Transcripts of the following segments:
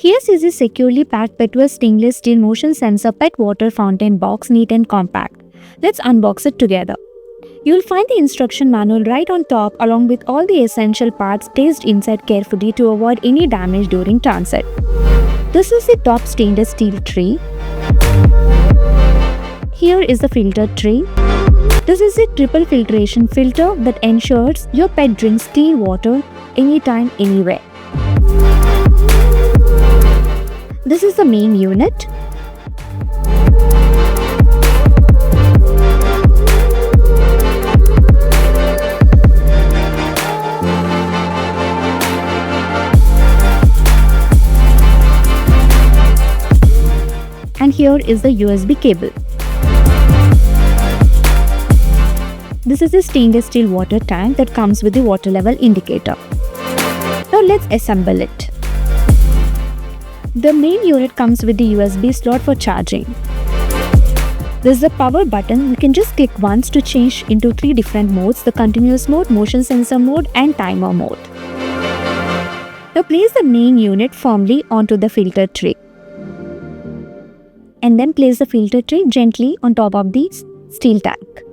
Here is a securely packed Petverse stainless steel motion sensor pet water fountain box, neat and compact. Let's unbox it together. You'll find the instruction manual right on top along with all the essential parts placed inside carefully to avoid any damage during transit. This is the top stainless steel tray. Here is the filter tray. This is a triple filtration filter that ensures your pet drinks clean water anytime, anywhere. This is the main unit. And here is the USB cable. This is a stainless steel water tank that comes with the water level indicator. Now let's assemble it. The main unit comes with the USB slot for charging. This is the power button. You can just click once to change into 3 different modes: the continuous mode, motion sensor mode and timer mode. Now place the main unit firmly onto the filter tray. And then place the filter tray gently on top of the steel tank.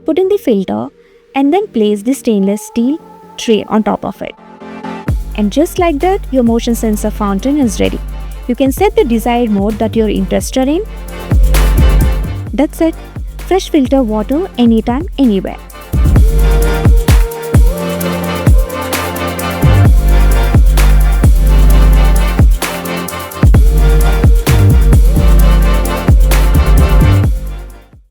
Put in the filter and then place the stainless steel tray on top of it. And just like that, your motion sensor fountain is ready. You can set the desired mode that you're interested in. That's it. Fresh filter water anytime, anywhere.